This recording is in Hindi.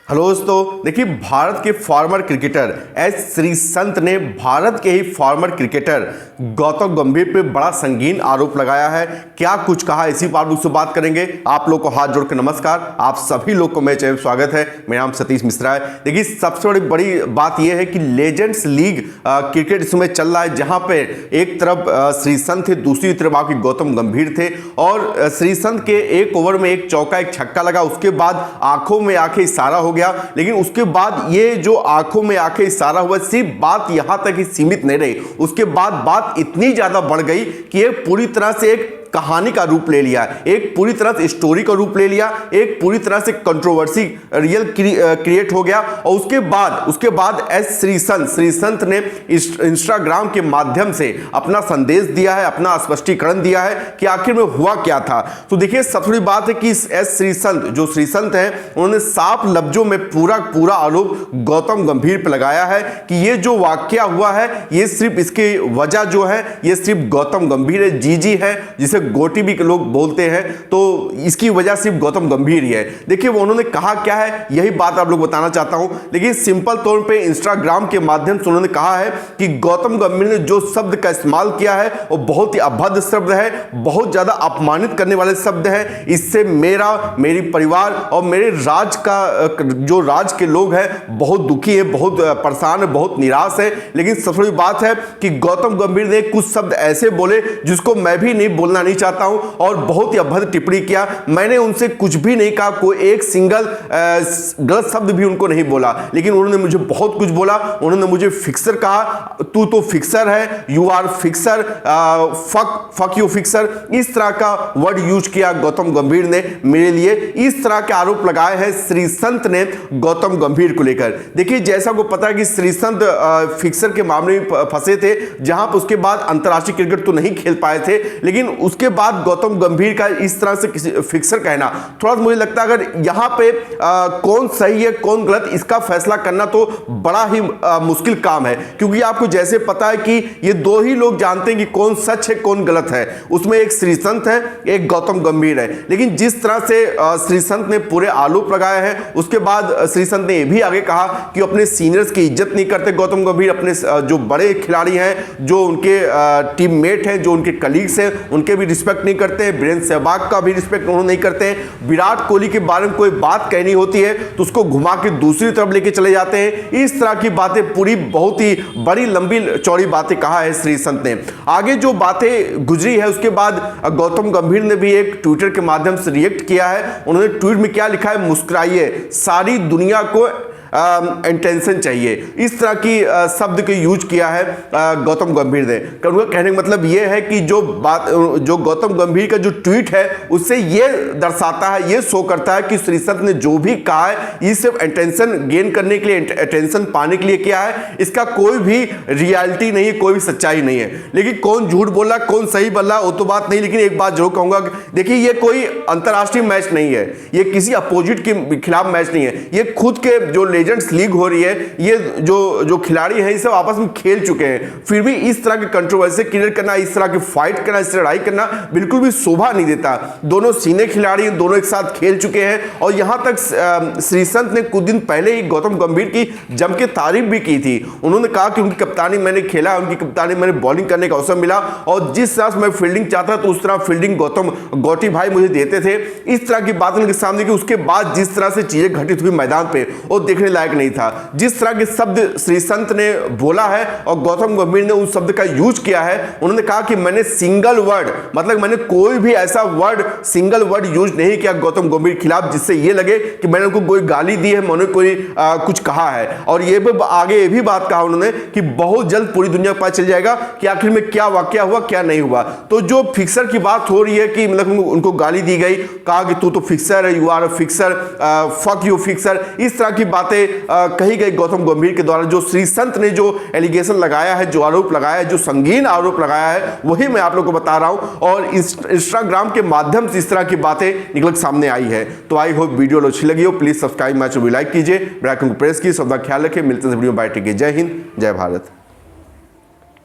हेलो दोस्तों, देखिए भारत के फॉर्मर क्रिकेटर एस श्रीसंत ने भारत के ही फॉर्मर क्रिकेटर गौतम गंभीर पे बड़ा संगीन आरोप लगाया है। क्या कुछ कहा, इसी पर आप लोग से बात करेंगे। आप लोग को हाथ जोड़ के नमस्कार, आप सभी लोग को मेरे चैनल स्वागत है। मेरा नाम सतीश मिश्रा है। देखिए सबसे बड़ी बात यह है कि लेजेंड्स लीग क्रिकेट इसमें चल रहा है, जहां पे एक तरफ श्रीसंत थे, दूसरी तरफ आपके गौतम गंभीर थे। और श्रीसंत के एक ओवर में एक चौका एक छक्का लगा, उसके बाद आंखों में आंखें इशारा हो गया। लेकिन उसके बाद ये जो आंखों में आंखें इशारा हुआ, सिर्फ बात यहां तक ही सीमित नहीं रही। उसके बाद बात इतनी ज्यादा बढ़ गई कि ये पूरी तरह से एक कहानी का रूप ले लिया, एक पूरी तरह से स्टोरी का रूप ले लिया, एक पूरी तरह से कंट्रोवर्सी रियल क्रिएट हो गया। और उसके बाद एस श्रीसंत ने इंस्टाग्राम के माध्यम से अपना संदेश दिया है, अपना स्पष्टीकरण दिया है कि आखिर में हुआ क्या था। तो देखिए सबसे बड़ी बात है कि एस श्रीसंत जो श्रीसंत है, उन्होंने साफ लफ्जों में पूरा आरोप गौतम गंभीर पर लगाया है कि ये जो वाकया हुआ है, ये सिर्फ इसकी वजह जो है, ये सिर्फ गौतम गंभीर है, जीजी है, जिसे गोटी भी लोग बोलते हैं, तो इसकी वजह सिर्फ गौतम गंभीर ही है। देखिए वो उन्होंने कहा क्या है, यही बात आप लोग बताना चाहता हूं। लेकिन सिंपल तौर पे इंस्टाग्राम के माध्यम से उन्होंने कहा है कि गौतम गंभीर ने जो शब्द का इस्तेमाल किया है वो बहुत ही अभद्र शब्द है, बहुत ज्यादा अपमानित करने वाले शब्द है। इससे मेरी परिवार और मेरे राज के लोग हैं बहुत दुखी है, बहुत परेशान है, बहुत निराश है। लेकिन सबसे बड़ी बात है कि गौतम गंभीर ने कुछ शब्द ऐसे बोले जिसको मैं भी नहीं बोलना नहीं चाहता हूं, और बहुत ही अभद्र टिप्पणी किया। मैंने उनसे कुछ भी नहीं कहा, कोई एक सिंगल गलत शब्द भी उनको नहीं बोला, लेकिन उन्होंने मुझे बहुत कुछ बोला। उन्होंने मुझे फिक्सर कहा, तू तो फिक्सर है, you are fixer, fuck you fixer, इस तरह का वर्ड यूज किया गौतम गंभीर ने मेरे लिए। इस तरह के आरोप लगाए हैं श्रीसंत ने गौतम गंभीर को लेकर। देखिए जैसा को पता है कि श्रीसंत फिक्सर के मामले में फंसे थे, जहां पर उसके बाद अंतर्राष्ट्रीय क्रिकेट तो नहीं खेल पाए थे, लेकिन उसके बाद गौतम गंभीर का इस तरह से किसी फिक्सर कहना, थोड़ा मुझे लगता है अगर यहां पे कौन सही है कौन गलत, इसका फैसला करना तो बड़ा ही मुश्किल काम है। क्योंकि आपको जैसे पता है कि ये दो ही लोग जानते हैं कि कौन सच है कौन गलत है, उसमें एक श्रीसंत है, एक गौतम गंभीर है। लेकिन जिस तरह से श्रीसंत ने पूरे आरोप लगाए हैं, उसके बाद श्रीसंत ने यह भी आगे कहा कि अपने सीनियर्स की इज्जत नहीं करते गौतम गंभीर, अपने जो बड़े खिलाड़ी हैं, जो उनके टीममेट हैं, जो उनके कलीग्स हैं, उनके भी रिस्पेक्ट नहीं करते हैं। वीरेंद्र सहवाग का भी रिस्पेक्ट उन्होंने नहीं करते हैं। विराट कोहली के बारे में कोई बात कहनी होती है तो उसको घुमा के दूसरी तरफ लेके चले जाते हैं। इस तरह की बातें पूरी बहुत ही बड़ी लंबी चौड़ी बातें कहा है श्रीसंत ने। आगे जो बातें गुजरी है उसके बाद गौतम गंभीर ने भी एक ट्विटर के माध्यम से रिएक्ट किया है। उन्होंने ट्वीट में क्या लिखा है, मुस्कुराइए, सारी दुनिया को इंटेंशन चाहिए, इस तरह की शब्द को यूज किया है गौतम गंभीर ने। उनका कहने का मतलब यह है कि जो गौतम गंभीर का जो ट्वीट है उससे यह दर्शाता है, यह शो करता है कि श्रीसंत ने जो भी कहा है ये सिर्फ अटेंशन गेन करने के लिए, अटेंशन पाने के लिए किया है। इसका कोई भी रियलिटी नहीं है, कोई भी सच्चाई नहीं है। लेकिन कौन झूठ बोला कौन सही बोला वो तो बात नहीं, लेकिन एक बात जरूर कहूंगा, देखिए ये कोई अंतरराष्ट्रीय मैच नहीं है, ये किसी अपोजिट के खिलाफ मैच नहीं है, ये खुद के जो लेजेंड्स लीग हो रही है, ये जो खिलाड़ी हैं ये सब आपस में खेल चुके हैं। फिर भी इस तरह की कंट्रोवर्सी क्रिएट करना, इस तरह की फाइट करना, इस तरह लड़ाई करना बिल्कुल भी शोभा नहीं देता। दोनों सीनियर खिलाड़ी दोनों एक साथ खेल चुके हैं, और यहां तक श्रीसंत ने कुछ दिन पहले ही गौतम गंभीर की जम के तारीफ भी की थी। उन्होंने कहा कि उनकी कप्तानी मैंने खेला, उनकी कप्तानी मैंने बॉलिंग करने का अवसर मिला, और जिस तरह से मैं फील्डिंग चाहता तो उस तरह फील्डिंग गौटी भाई मुझे देते थे। इस तरह की बात उनके सामने की। उसके बाद जिस तरह से चीजें घटित हुई मैदान पे, वो देखने लायक नहीं था। जिस तरह के शब्द श्रीसंत ने बोला है और गौतम गंभीर ने उस शब्द का यूज किया है, उन्होंने कहा कि मैंने सिंगल वर्ड, मतलब मैंने कोई भी ऐसा सिंगल वर्ड यूज नहीं किया गौतम गंभीर के खिलाफ जिससे ये लगे कि मैंने उनको कोई गाली दी है, मैंने कोई कुछ कहा है। और ये भी आगे ये भी बात कहा उन्होंने कि बहुत जल्द पूरी दुनिया को पता चल जाएगा कि आखिर में क्या वाकया हुआ क्या नहीं हुआ। तो जो फिक्सर की बात हो रही है कि मतलब उनको गाली दी गई, कहा कि तू तो फिक्सर है, you are fixer, fuck you fixer, इस तरह की बातें कही गई गौतम गंभीर के द्वारा। जो श्रीसंत ने जो एलिगेशन लगाया है, जो आरोप लगाया है, जो संगीन आरोप लगाया है, वही मैं आप लोगों को बता रहा हूं। और इंस्टाग्राम के माध्यम से इस तरह की बातें निकल सामने आई है। तो आई होप वीडियो अच्छी लगी हो, प्लीज सब्सक्राइब मैच लाइक कीजिए, बेल आइकन को प्रेस कीजिए। सबका ख्याल रखिए, मिलते हैं वीडियो, बाय, टेक केयर, जय हिंद, जय भारत।